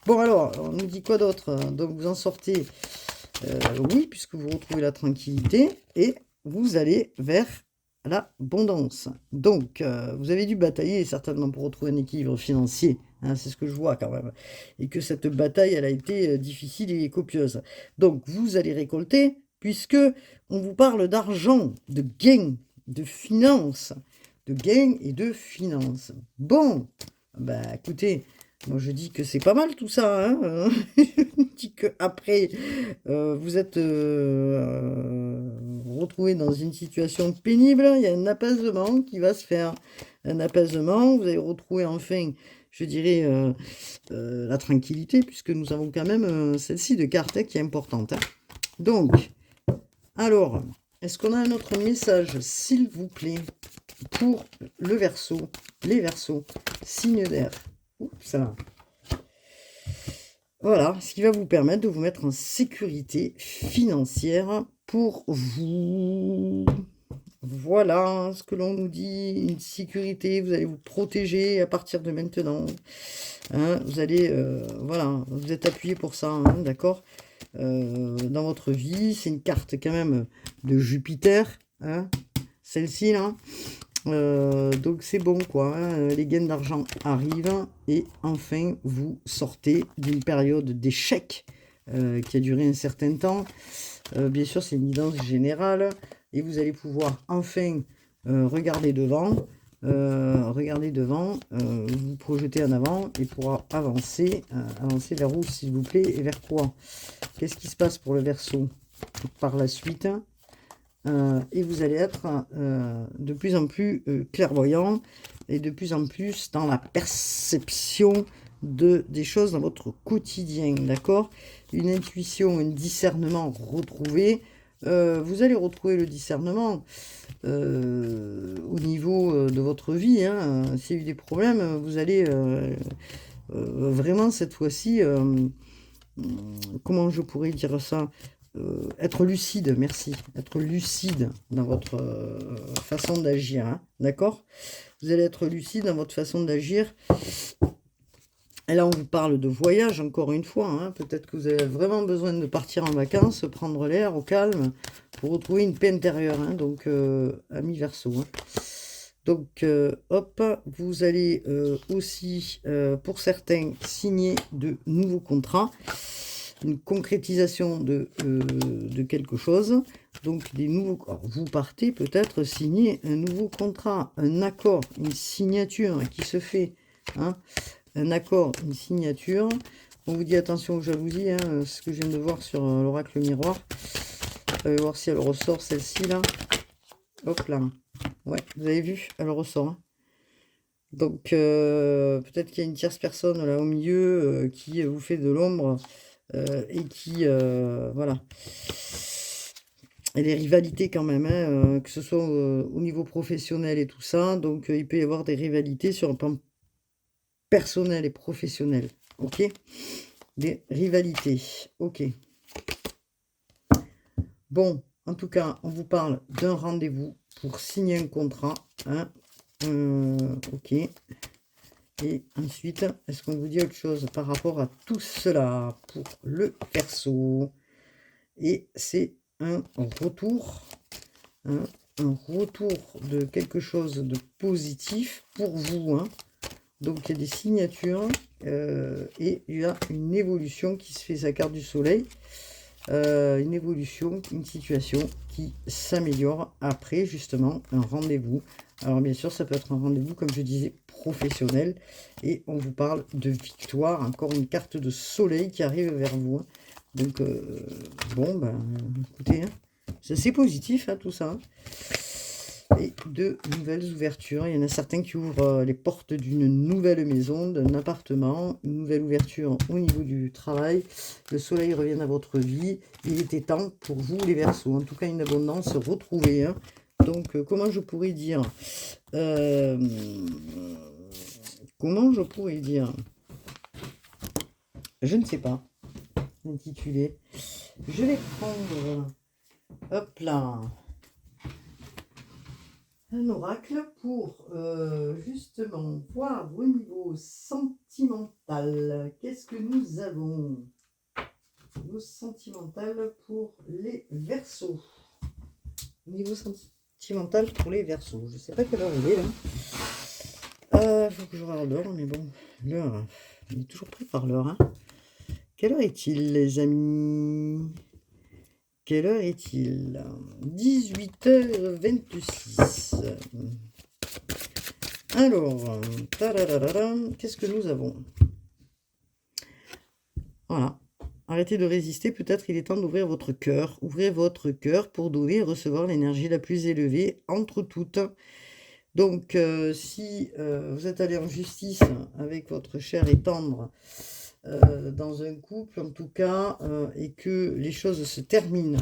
Bon, alors, on nous dit quoi d'autre? Donc, vous en sortez, oui, puisque vous retrouvez la tranquillité, et vous allez vers l'abondance. Donc, vous avez dû batailler certainement pour retrouver un équilibre financier, hein, c'est ce que je vois quand même. Et que cette bataille, elle a été difficile et copieuse. Donc, vous allez récolter, puisque on vous parle d'argent, de gains, de finances, de gains et de finances. Bon, bah écoutez, moi je dis que c'est pas mal tout ça, hein. Je dis que après vous êtes retrouvé dans une situation pénible, il y a un apaisement qui va se faire. Un apaisement, vous allez retrouver enfin, je dirais, la tranquillité, puisque nous avons quand même celle-ci de carte qui est importante, hein. Donc, alors, est-ce qu'on a un autre message, s'il vous plaît, pour le Verseau, les Verseaux, signe d'air. Oups, voilà, ce qui va vous permettre de vous mettre en sécurité financière pour vous. Voilà ce que l'on nous dit, une sécurité, vous allez vous protéger à partir de maintenant. Hein, vous allez, voilà, vous êtes appuyé pour ça, hein, d'accord, dans votre vie. C'est une carte quand même de Jupiter, hein, celle-ci là. Donc c'est bon quoi, hein, les gains d'argent arrivent et enfin vous sortez d'une période d'échec qui a duré un certain temps. Bien sûr c'est une guidance générale et vous allez pouvoir enfin regarder devant, vous projeter en avant et pouvoir avancer, avancer vers où s'il vous plaît et vers quoi? Qu'est-ce qui se passe pour le Verseau par la suite? Et vous allez être de plus en plus clairvoyant et de plus en plus dans la perception des choses dans votre quotidien, d'accord? Une intuition, un discernement retrouvé. Vous allez retrouver le discernement au niveau de votre vie, hein. S'il y a eu des problèmes, vous allez vraiment cette fois-ci, comment je pourrais dire ça? Être lucide, merci. Être lucide dans votre façon d'agir, hein, d'accord? Vous allez être lucide dans votre façon d'agir. Et là, on vous parle de voyage, encore une fois, hein. Peut-être que vous avez vraiment besoin de partir en vacances, prendre l'air au calme, pour retrouver une paix intérieure, hein. Donc, ami Verseau, hein. Donc, hop, vous allez aussi, pour certains, signer de nouveaux contrats. Une concrétisation de quelque chose. Donc, des nouveaux... Alors, vous partez peut-être signer un nouveau contrat, un accord, une signature qui se fait, hein. Un accord, une signature. On vous dit attention aux jalousies, hein, ce que je viens de voir sur l'oracle miroir. Voir si elle ressort celle-ci là. Hop là. Ouais, vous avez vu, elle ressort, hein. Donc peut-être qu'il y a une tierce personne là au milieu qui vous fait de l'ombre et qui voilà. Et les rivalités quand même, hein, que ce soit au niveau professionnel et tout ça. Donc il peut y avoir des rivalités sur un plan personnel et professionnel. Ok, des rivalités. Ok. Bon, en tout cas, on vous parle d'un rendez-vous pour signer un contrat, hein. Ok. Et ensuite, est-ce qu'on vous dit autre chose par rapport à tout cela pour le Verseau? Et c'est un retour, hein, un retour de quelque chose de positif pour vous, hein. Donc, il y a des signatures et il y a une évolution qui se fait, sa carte du soleil. Une évolution, une situation qui s'améliore après justement un rendez-vous. Alors bien sûr ça peut être un rendez-vous comme je disais professionnel et on vous parle de victoire, encore une carte de soleil qui arrive vers vous, hein. Donc bon ben écoutez, hein, c'est assez positif, hein, tout ça, hein. Et de nouvelles ouvertures. Il y en a certains qui ouvrent les portes d'une nouvelle maison, d'un appartement, une nouvelle ouverture au niveau du travail. Le soleil revient dans votre vie. Il était temps pour vous les Verseaux. En tout cas, une abondance retrouvée, hein. Donc, comment je pourrais dire comment je pourrais dire? Je ne sais pas. Intitulé. Je vais prendre... Hop là. Un oracle pour justement voir au niveau sentimental. Qu'est-ce que nous avons? Niveau sentimental pour les Verseaux. Niveau petit mental pour les Verseaux. Je ne sais pas quelle heure il est, là. Faut que je regarde l'heure, mais bon, l'heure, il est toujours pris par l'heure, hein. Quelle heure est-il, les amis? Quelle heure est-il? 18h26. Alors, qu'est-ce que nous avons? Voilà. Arrêtez de résister, peut-être il est temps d'ouvrir votre cœur. Ouvrez votre cœur pour donner et recevoir l'énergie la plus élevée entre toutes. Donc, si vous êtes allé en justice avec votre cher et tendre dans un couple, en tout cas, et que les choses se terminent,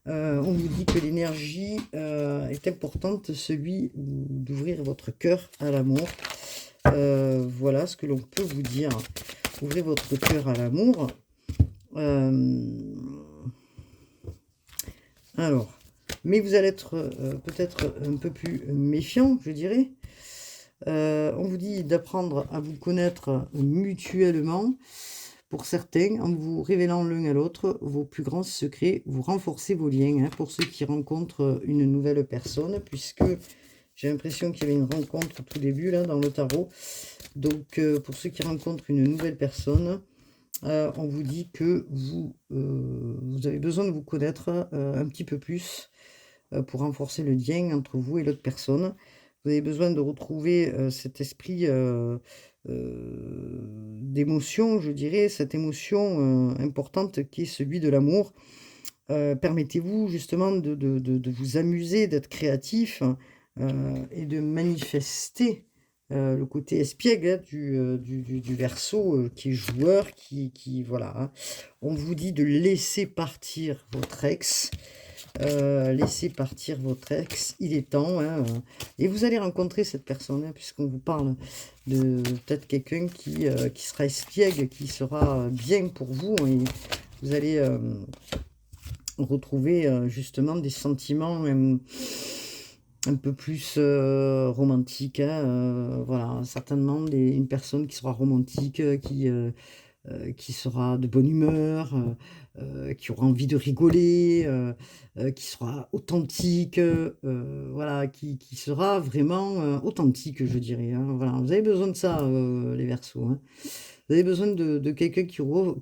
on vous dit que l'énergie est importante, celui d'ouvrir votre cœur à l'amour. Voilà ce que l'on peut vous dire. Ouvrez votre cœur à l'amour. Alors, mais vous allez être peut-être un peu plus méfiant, je dirais. On vous dit d'apprendre à vous connaître mutuellement, pour certains, en vous révélant l'un à l'autre vos plus grands secrets, vous renforcez vos liens, hein, pour ceux qui rencontrent une nouvelle personne, puisque j'ai l'impression qu'il y avait une rencontre au tout début, là, dans le tarot. Donc, pour ceux qui rencontrent une nouvelle personne, on vous dit que vous avez besoin de vous connaître un petit peu plus pour renforcer le lien entre vous et l'autre personne. Vous avez besoin de retrouver cet esprit d'émotion, je dirais, cette émotion importante qui est celui de l'amour. Permettez-vous justement de vous amuser, d'être créatif et de manifester le côté espiègle, hein, du Verseau qui est joueur, voilà. Hein. On vous dit de laisser partir votre ex. Laissez partir votre ex, il est temps, hein, et vous allez rencontrer cette personne, hein, puisqu'on vous parle de peut-être quelqu'un qui sera espiègle, qui sera bien pour vous, et vous allez retrouver justement des sentiments un peu plus romantiques, hein, voilà, certainement une personne qui sera romantique, qui sera de bonne humeur, qui aura envie de rigoler, qui sera authentique, voilà, qui sera vraiment authentique, je dirais, hein, voilà. Vous avez besoin de ça, les Verseaux, hein. Vous avez besoin de quelqu'un qui vous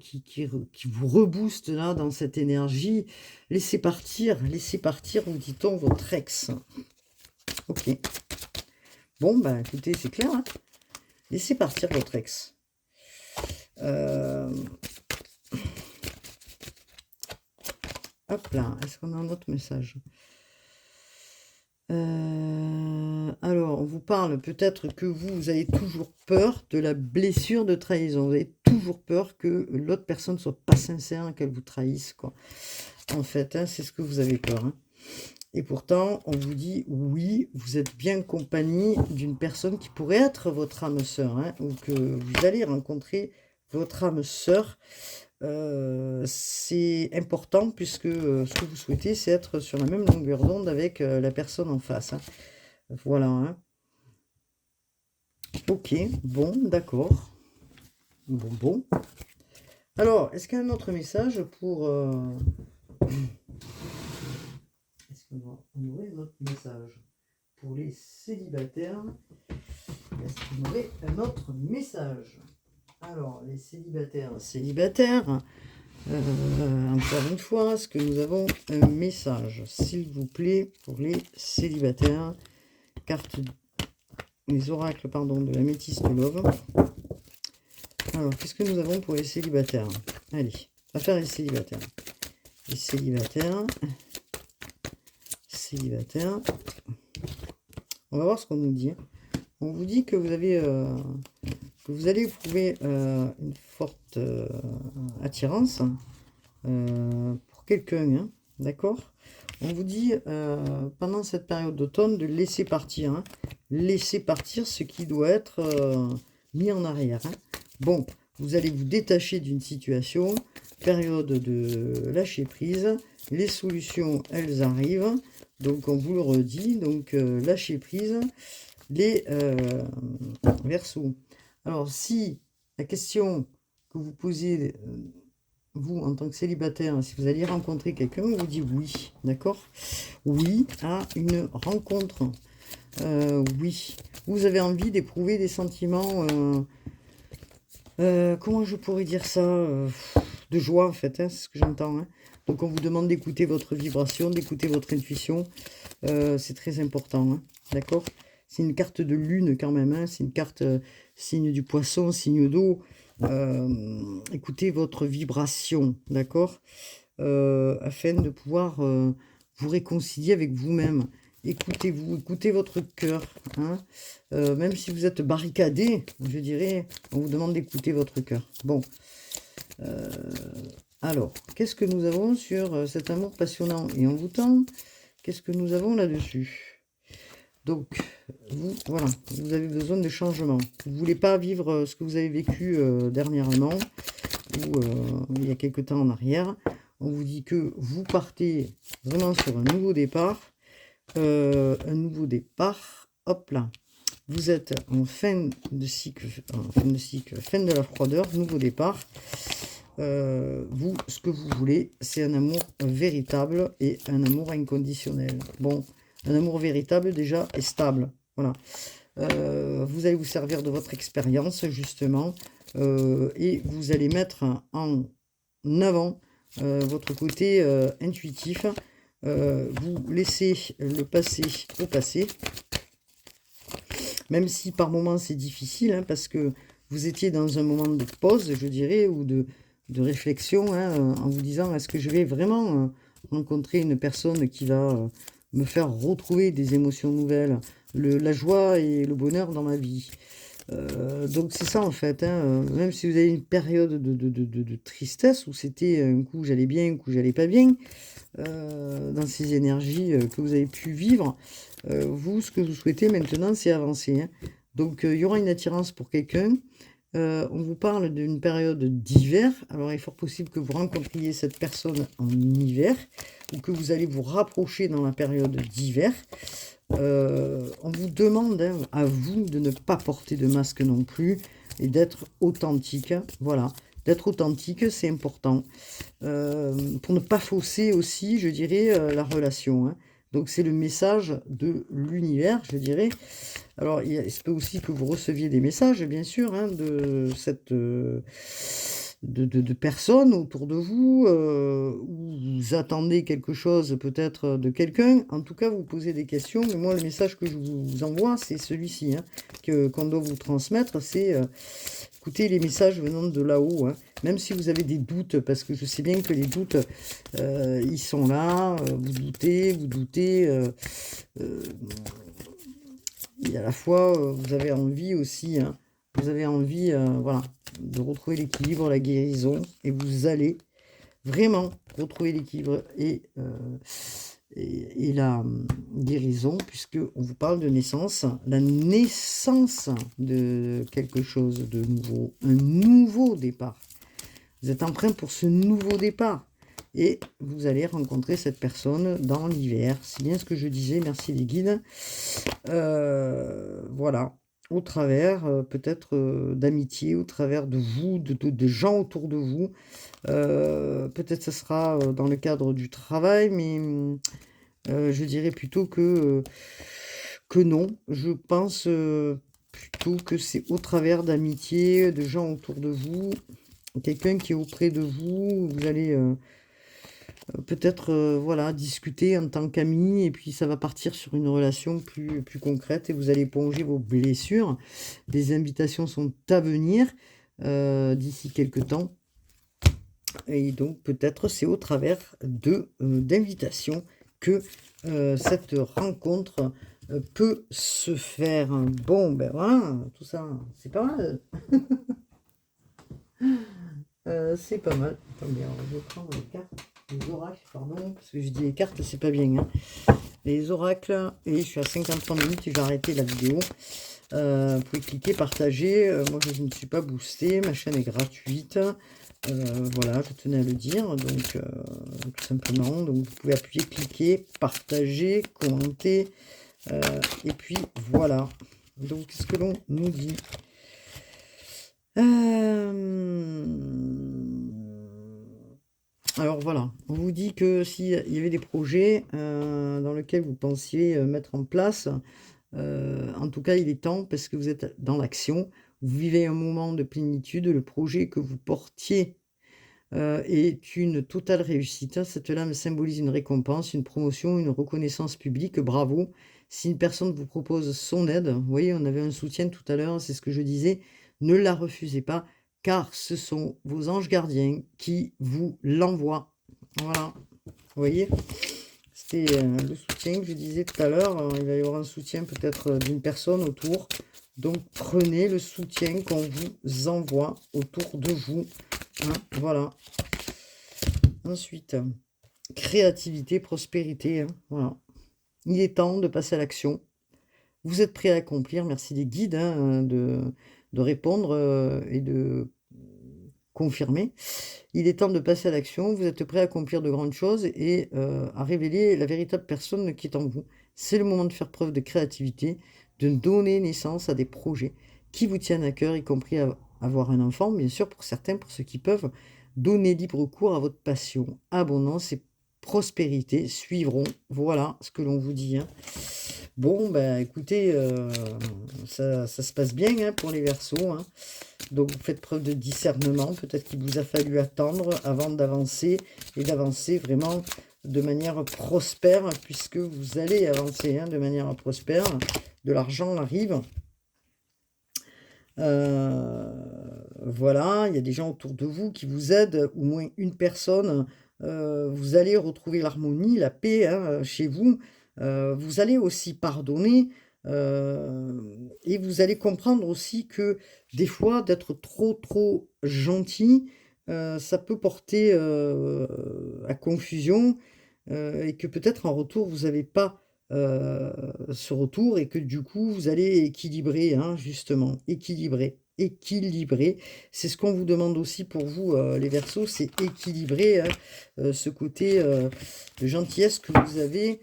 rebooste là dans cette énergie. Laissez partir, vous dit-on, votre ex. Ok. Bon, bah écoutez, c'est clair, hein. Laissez partir votre ex. Hop là, est-ce qu'on a un autre message? Alors, on vous parle peut-être que vous avez toujours peur de la blessure de trahison. Vous avez toujours peur que l'autre personne ne soit pas sincère, qu'elle vous trahisse, quoi. En fait, hein, c'est ce que vous avez peur. Hein. Et pourtant, on vous dit, oui, vous êtes bien compagnie d'une personne qui pourrait être votre âme sœur, hein, ou que vous allez rencontrer votre âme sœur. C'est important puisque ce que vous souhaitez, c'est être sur la même longueur d'onde avec la personne en face. Hein. Voilà. Hein. Ok, bon, d'accord. Bon. Alors, est-ce qu'il y a un autre message pour... Est-ce qu'on aurait un autre message pour les célibataires? Est-ce qu'on aurait un autre message? Alors, les célibataires, encore une fois, est-ce que nous avons un message, s'il vous plaît, pour les célibataires? Carte, les oracles, pardon, de la métisse de Love. Alors, qu'est-ce que nous avons pour les célibataires? Allez, on va faire les célibataires. Les célibataires. On va voir ce qu'on nous dit. On vous dit que vous avez... que vous allez éprouver une forte attirance pour quelqu'un, hein, d'accord? On vous dit pendant cette période d'automne de laisser partir, hein, laisser partir ce qui doit être mis en arrière. Hein. Bon, vous allez vous détacher d'une situation, période de lâcher prise, les solutions elles arrivent, donc on vous le redit, donc lâcher prise, les Verseaux. Alors, si la question que vous posez vous, en tant que célibataire, si vous allez rencontrer quelqu'un, on vous dit oui, d'accord? Oui à une rencontre. Oui, vous avez envie d'éprouver des sentiments, comment je pourrais dire ça? De joie, en fait, hein, c'est ce que j'entends, hein. Donc on vous demande d'écouter votre vibration, d'écouter votre intuition, c'est très important, hein, d'accord? C'est une carte de lune quand même, hein, c'est une carte, signe du poisson, signe d'eau. Écoutez votre vibration, d'accord? Afin de pouvoir, vous réconcilier avec vous-même. Écoutez-vous, écoutez votre cœur, hein? Même si vous êtes barricadé, je dirais, on vous demande d'écouter votre cœur. Bon, alors, qu'est-ce que nous avons sur, cet amour passionnant et envoûtant? Qu'est-ce que nous avons là-dessus? Donc, vous, voilà, vous avez besoin de changement. Vous ne voulez pas vivre ce que vous avez vécu dernièrement ou il y a quelque temps en arrière. On vous dit que vous partez vraiment sur un nouveau départ. Un nouveau départ. Hop là. Vous êtes en fin de cycle, fin de la froideur, nouveau départ. Vous, ce que vous voulez, c'est un amour véritable et un amour inconditionnel. Bon, un amour véritable déjà est stable. Voilà. Vous allez vous servir de votre expérience justement et vous allez mettre en avant votre côté intuitif. Vous laissez le passé au passé, même si par moments c'est difficile, hein, parce que vous étiez dans un moment de pause, je dirais, ou de réflexion, hein, en vous disant, est-ce que je vais vraiment rencontrer une personne qui va me faire retrouver des émotions nouvelles, la joie et le bonheur dans ma vie. Donc c'est ça en fait, hein, même si vous avez une période de tristesse où c'était un coup j'allais bien, un coup j'allais pas bien, dans ces énergies que vous avez pu vivre, vous, ce que vous souhaitez maintenant, c'est avancer, hein. Donc il y aura une attirance pour quelqu'un. On vous parle d'une période d'hiver. Alors il est fort possible que vous rencontriez cette personne en hiver ou que vous allez vous rapprocher dans la période d'hiver. On vous demande, hein, à vous de ne pas porter de masque non plus et d'être authentique. Voilà, d'être authentique, c'est important. Pour ne pas fausser aussi, je dirais, la relation, hein. Donc c'est le message de l'univers, je dirais. Alors il se peut aussi que vous receviez des messages, bien sûr, hein, de cette... de personnes autour de vous, ou vous attendez quelque chose peut-être de quelqu'un. En tout cas, vous posez des questions, mais moi, le message que je vous envoie, c'est celui-ci, hein, qu'on doit vous transmettre, c'est écoutez les messages venant de là-haut, hein. Même si vous avez des doutes, parce que je sais bien que les doutes, ils sont là, vous doutez, et à la fois, vous avez envie aussi, hein, vous avez envie, voilà, de retrouver l'équilibre, la guérison, et vous allez vraiment retrouver l'équilibre et la guérison, puisque on vous parle de naissance, la naissance de quelque chose de nouveau, un nouveau départ. Vous êtes emprunt pour ce nouveau départ. Et vous allez rencontrer cette personne dans l'hiver. C'est bien ce que je disais, merci les guides. Voilà, au travers peut-être d'amitié, au travers de vous, de gens autour de vous. Peut-être ce sera dans le cadre du travail, mais je dirais plutôt que non. Je pense plutôt que c'est au travers d'amitié, de gens autour de vous, quelqu'un qui est auprès de vous, vous allez peut-être voilà, discuter en tant qu'amis, et puis ça va partir sur une relation plus concrète, et vous allez plonger vos blessures. Des invitations sont à venir d'ici quelques temps. Et donc peut-être c'est au travers d'invitations que cette rencontre peut se faire. Bon, ben voilà, tout ça, c'est pas mal. C'est pas mal. Attendez, alors, je vais prendre les cartes, les oracles, pardon, parce que je dis les cartes, c'est pas bien, hein. Les oracles, et je suis à 53 minutes, je vais arrêter la vidéo. Vous pouvez cliquer, partager. Moi, je ne suis pas boostée, ma chaîne est gratuite. Voilà, je tenais à le dire, donc tout simplement. Donc vous pouvez appuyer, cliquer, partager, commenter, et puis voilà. Donc qu'est-ce que l'on nous dit? Alors voilà, on vous dit que s'il y avait des projets, dans lesquels vous pensiez, mettre en place, en tout cas, il est temps parce que vous êtes dans l'action. Vous vivez un moment de plénitude. Le projet que vous portiez, est une totale réussite. Cette lame symbolise une récompense, une promotion, une reconnaissance publique. Bravo! Si une personne vous propose son aide, vous voyez, on avait un soutien tout à l'heure, c'est ce que je disais, ne la refusez pas, car ce sont vos anges gardiens qui vous l'envoient. Voilà, vous voyez? C'était, le soutien que je disais tout à l'heure, il va y avoir un soutien peut-être, d'une personne autour. Donc prenez le soutien qu'on vous envoie autour de vous, hein, voilà. Ensuite, créativité, prospérité, hein, voilà. Il est temps de passer à l'action. Vous êtes prêt à accomplir, merci les guides, hein, de répondre, et de confirmer. Il est temps de passer à l'action, vous êtes prêt à accomplir de grandes choses et à révéler la véritable personne qui est en vous. C'est le moment de faire preuve de créativité, de donner naissance à des projets qui vous tiennent à cœur, y compris avoir un enfant, bien sûr, pour certains, pour ceux qui peuvent. Donner libre cours à votre passion. Abondance et prospérité suivront. Voilà ce que l'on vous dit, hein. Bon, ben écoutez, ça se passe bien, hein, pour les Verseaux, hein. Donc vous faites preuve de discernement. Peut-être qu'il vous a fallu attendre avant d'avancer et d'avancer vraiment de manière prospère, puisque vous allez avancer, hein, de manière prospère. De l'argent arrive. Voilà, il y a des gens autour de vous qui vous aident, au moins une personne. Vous allez retrouver l'harmonie, la paix, hein, chez vous. Vous allez aussi pardonner, et vous allez comprendre aussi que des fois, d'être trop, trop gentil, ça peut porter, à confusion, et que peut-être en retour, vous n'avez pas, ce retour et que du coup, vous allez équilibrer, hein, justement, équilibrer, équilibrer. C'est ce qu'on vous demande aussi pour vous, les Verseaux, c'est équilibrer, hein, ce côté, de gentillesse que vous avez,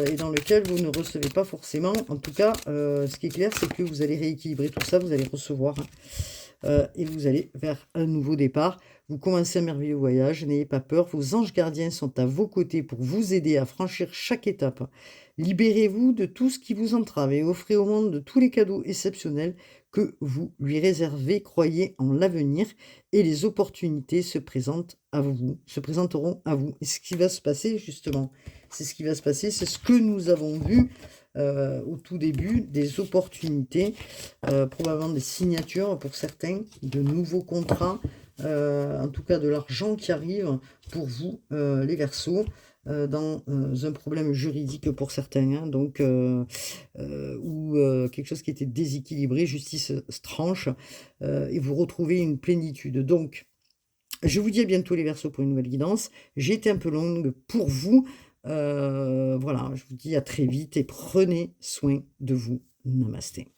et dans lequel vous ne recevez pas forcément. En tout cas, ce qui est clair, c'est que vous allez rééquilibrer tout ça, vous allez recevoir, hein, et vous allez vers un nouveau départ. Vous commencez un merveilleux voyage, n'ayez pas peur, vos anges gardiens sont à vos côtés pour vous aider à franchir chaque étape. Libérez-vous de tout ce qui vous entrave et offrez au monde de tous les cadeaux exceptionnels que vous lui réservez. Croyez en l'avenir et les opportunités se présenteront à vous. Et ce qui va se passer, justement, c'est ce qui va se passer, c'est ce que nous avons vu au tout début, des opportunités, probablement des signatures pour certains, de nouveaux contrats, en tout cas de l'argent qui arrive pour vous, les Verseaux, dans un problème juridique pour certains, hein, donc, ou quelque chose qui était déséquilibré, justice tranche, et vous retrouvez une plénitude. Donc, je vous dis à bientôt les Verseaux pour une nouvelle guidance. J'ai été un peu longue pour vous. Voilà, je vous dis à très vite et prenez soin de vous. Namasté.